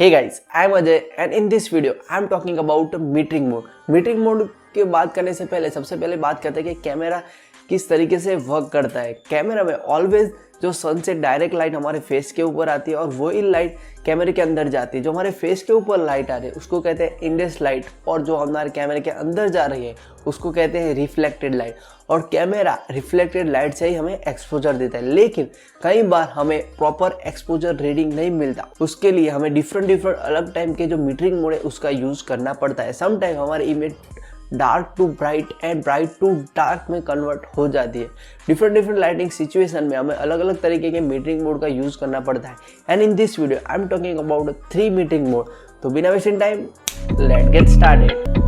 Hey guys, I am Ajay and in this video I am talking about metering mode. Metering mode की बात करने से पहले सबसे पहले बात करते हैं कि कैमरा किस तरीके से वर्क करता है। कैमरा में ऑलवेज जो सन से डायरेक्ट लाइट हमारे फेस के ऊपर आती है और वही लाइट कैमरे के अंदर जाती है। जो हमारे फेस के ऊपर लाइट आ रही है उसको कहते हैं इंडेक्स लाइट और जो हमारे कैमरे के अंदर जा रही है उसको कहते हैं रिफ्लेक्टेड लाइट। और कैमरा रिफ्लेक्टेड लाइट से ही हमें एक्सपोजर देता है, लेकिन कई बार हमें प्रॉपर एक्सपोजर रीडिंग नहीं मिलता। उसके लिए हमें डिफरेंट अलग टाइम के जो मीटरिंग मोड है उसका यूज करना पड़ता है। समटाइम हमारी image dark to bright and bright to dark में कन्वर्ट हो जाती है। डिफरेंट लाइटिंग सिचुएशन में हमें अलग अलग तरीके के मीटरिंग मोड का यूज करना पड़ता है। And in this video I am talking about 3 metering mode. तो बिना wasting time let's get started.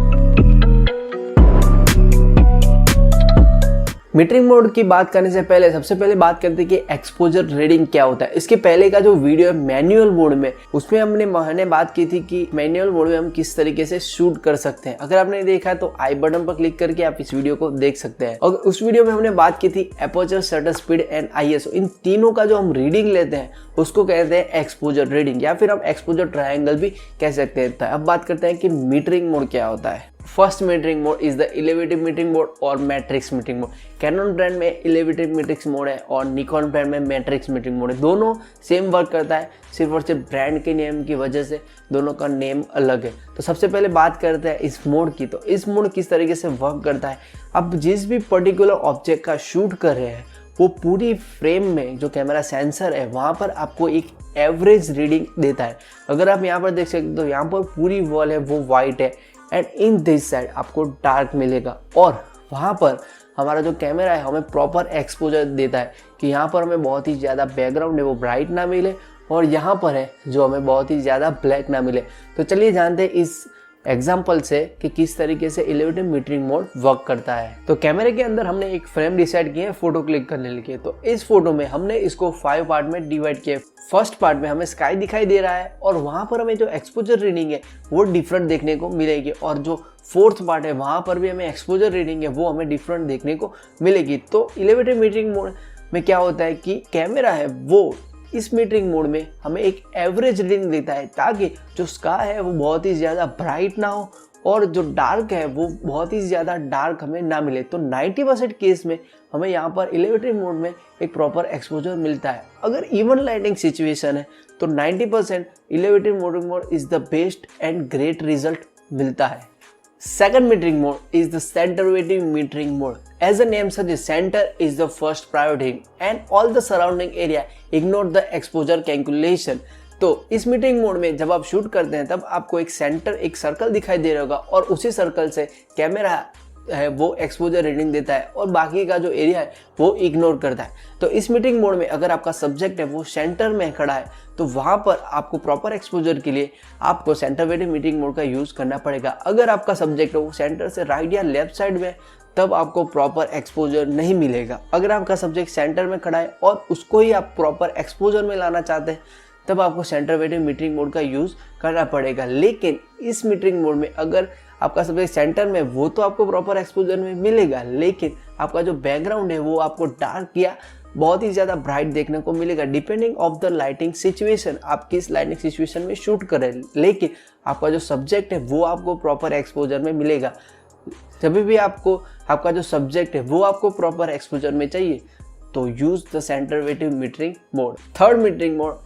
Metering mode की बात करने से पहले सबसे पहले बात करते हैं कि एक्सपोजर रीडिंग क्या होता है। इसके पहले का जो वीडियो है मैनुअल मोड में, उसमें हमने बात की थी कि मैनुअल मोड में हम किस तरीके से शूट कर सकते हैं। अगर आपने देखा है तो आई बटन पर क्लिक करके आप इस वीडियो को देख सकते हैं। और उस वीडियो में हमने बात की थी aperture, shutter speed and ISO। इन तीनों का जो हम रीडिंग लेते हैं उसको कहते हैं एक्सपोजर रीडिंग, या फिर हम एक्सपोजर ट्रायंगल भी कह सकते हैं। तो अब बात करते हैं कि मीटरिंग मोड क्या होता है। First metering mode is the evaluative metering mode और matrix metering mode. Canon brand में इलेवेटिव मीटरिक्स मोड है और निकॉन ब्रांड में मैट्रिक्स मीटरिंग मोड है। दोनों सेम वर्क करता है, सिर्फ और सिर्फ ब्रांड के नेम की वजह से दोनों का नेम अलग है। तो सबसे पहले बात करते हैं इस मोड की। तो इस मोड किस तरीके से वर्क करता है। अब जिस भी पर्टिकुलर ऑब्जेक्ट का शूट कर रहे हैं वो पूरी फ्रेम में जो कैमरा सेंसर है वहाँ पर आपको एक एवरेज रीडिंग देता है। अगर आप यहाँ पर देख सकते हो तो यहाँ पर पूरी वॉल है वो वाइट है एंड इन दिस साइड आपको डार्क मिलेगा। और वहाँ पर हमारा जो कैमरा है हमें प्रॉपर एक्सपोजर देता है कि यहाँ पर हमें बहुत ही ज़्यादा बैकग्राउंड है वो ब्राइट ना मिले और यहाँ पर है जो हमें बहुत ही ज़्यादा ब्लैक ना मिले। तो चलिए जानते हैं इस एग्जाम्पल से कि किस तरीके से इलेवेटिव मीटरिंग मोड वर्क करता है। तो कैमरे के अंदर हमने एक फ्रेम डिसाइड किया है फोटो क्लिक करने के लिए। तो इस फोटो में हमने इसको 5 पार्ट में डिवाइड किया। फर्स्ट पार्ट में हमें स्काई दिखाई दे रहा है और वहां पर हमें जो एक्सपोजर रीडिंग है वो डिफरेंट देखने को मिलेगी। और जो फोर्थ पार्ट है वहां पर भी हमें एक्सपोजर रीडिंग है वो हमें डिफरेंट देखने को मिलेगी। तो इलेवेटिव मीटरिंग मोड में क्या होता है कि कैमरा है वो इस मीटरिंग मोड में हमें एक एवरेज रीडिंग देता है ताकि जो स्काई है वो बहुत ही ज़्यादा ब्राइट ना हो और जो डार्क है वो बहुत ही ज़्यादा डार्क हमें ना मिले। तो 90% केस में हमें यहाँ पर इलेवेटिव मोड में एक प्रॉपर एक्सपोजर मिलता है। अगर इवन लाइटिंग सिचुएशन है तो 90% evaluative mode is the best and great result मिलता है। Second metering mode is the center-weighting metering mode. As the name suggests, center is the first priority and all the surrounding area ignore the exposure calculation. तो इस metering mode में जब आप shoot करते हैं तब आपको एक सेंटर, एक सर्कल दिखाई दे रहा होगा और उसी सर्कल से कैमरा है वो एक्सपोजर रीडिंग देता है और बाकी का जो एरिया है वो इग्नोर करता है। तो इस मीटरिंग मोड में अगर आपका सब्जेक्ट है वो सेंटर में खड़ा है तो वहाँ पर आपको प्रॉपर एक्सपोजर के लिए आपको सेंटर वेटिव मीटरिंग मोड का यूज़ करना पड़ेगा। अगर आपका सब्जेक्ट है वो सेंटर से राइट या लेफ्ट साइड में तब आपको प्रॉपर एक्सपोजर नहीं मिलेगा। अगर आपका सब्जेक्ट सेंटर में खड़ा है और उसको ही आप प्रॉपर एक्सपोजर में लाना चाहते हैं तब आपको सेंटर वेटिव मीटरिंग मोड का यूज़ करना पड़ेगा। लेकिन इस मीटरिंग मोड में अगर आपका सब्जेक्ट सेंटर में वो तो आपको प्रॉपर एक्सपोजर में मिलेगा, लेकिन आपका जो बैकग्राउंड है वो आपको डार्क या बहुत ही ज़्यादा ब्राइट देखने को मिलेगा depending of the lighting situation. आप किस लाइटिंग सिचुएशन में शूट कर रहे हैं, लेकिन आपका जो सब्जेक्ट है वो आपको प्रॉपर एक्सपोजर में मिलेगा। जब भी आपको आपका जो सब्जेक्ट है वो आपको प्रॉपर एक्सपोजर में चाहिए तो use the centre weighted metering mode. Third metering mode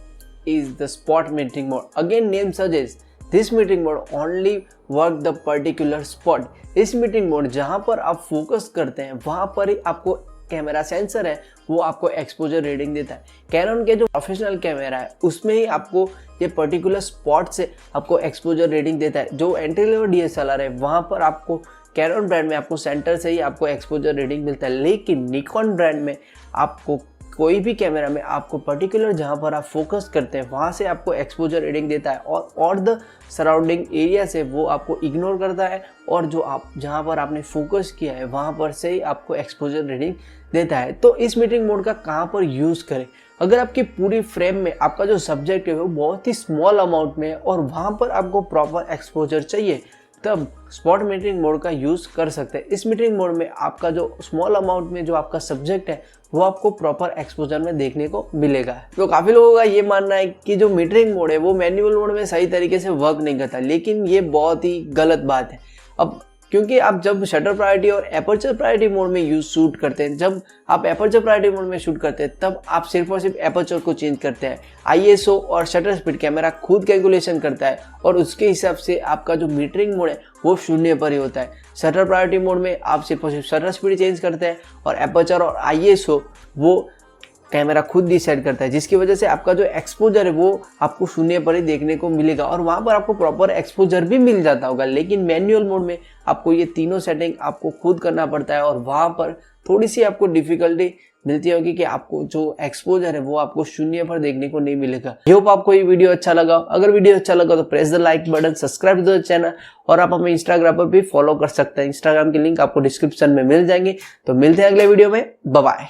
is the spot metering mode. Again name suggests this metering mode only work the particular spot. इस मीटरिंग मोड जहाँ पर आप फोकस करते हैं वहाँ पर ही आपको कैमरा सेंसर है वो आपको एक्सपोजर रीडिंग देता है। कैनन के जो प्रोफेशनल कैमरा है उसमें ही आपको ये पर्टिकुलर स्पॉट से आपको एक्सपोजर रीडिंग देता है। जो एंट्री लेवल DSLR है वहाँ पर आपको कैनन ब्रांड में आपको सेंटर से ही आपको एक्सपोजर रीडिंग मिलता है, लेकिन निकॉन ब्रांड में आपको कोई भी कैमरा में आपको पर्टिकुलर जहाँ पर आप फोकस करते हैं वहाँ से आपको एक्सपोजर रीडिंग देता है और द सराउंडिंग एरिया से वो आपको इग्नोर करता है और जो आप जहाँ पर आपने फोकस किया है वहाँ पर से ही आपको एक्सपोजर रीडिंग देता है। तो इस मीटरिंग मोड का कहाँ पर यूज़ करें। अगर आपकी पूरी फ्रेम में आपका जो सब्जेक्ट है वो बहुत ही स्मॉल अमाउंट में है और वहाँ पर आपको प्रॉपर एक्सपोजर चाहिए तब स्पॉट मीटरिंग मोड का यूज कर सकते हैं। इस मीटरिंग मोड में आपका जो स्मॉल अमाउंट में जो आपका सब्जेक्ट है वो आपको प्रॉपर एक्सपोजर में देखने को मिलेगा। तो काफी लोगों का ये मानना है कि जो मीटरिंग मोड है वो मैनुअल मोड में सही तरीके से वर्क नहीं करता, लेकिन ये बहुत ही गलत बात है। अब क्योंकि आप जब शटर प्रायोरिटी और एपर्चर प्रायोरिटी मोड में शूट करते हैं, जब आप एपर्चर प्रायोरिटी मोड में शूट करते हैं तब आप सिर्फ और सिर्फ एपर्चर को चेंज करते हैं। ISO और शटर स्पीड कैमरा खुद कैलकुलेशन करता है और उसके हिसाब से आपका जो मीटरिंग मोड है वो 0 पर ही होता है। शटर प्रायोरिटी मोड में आप सिर्फ और सिर्फ शटर स्पीड चेंज करते हैं और एपर्चर और ISO वो कैमरा खुद डिसाइड करता है, जिसकी वजह से आपका जो एक्सपोजर है वो आपको 0 पर ही देखने को मिलेगा और वहां पर आपको प्रॉपर एक्सपोजर भी मिल जाता होगा। लेकिन मैनुअल मोड में आपको ये तीनों सेटिंग आपको खुद करना पड़ता है और वहां पर थोड़ी सी आपको डिफिकल्टी मिलती होगी कि आपको जो एक्सपोजर है वो आपको 0 पर देखने को नहीं मिलेगा। आई होप आपको ये वीडियो अच्छा लगा। अगर वीडियो अच्छा लगा तो press the like button, subscribe to the channel और आप हमें इंस्टाग्राम पर भी फॉलो कर सकते हैं। इंस्टाग्राम की लिंक आपको डिस्क्रिप्शन में मिल जाएंगे। तो मिलते हैं अगले वीडियो में, बाय बाय।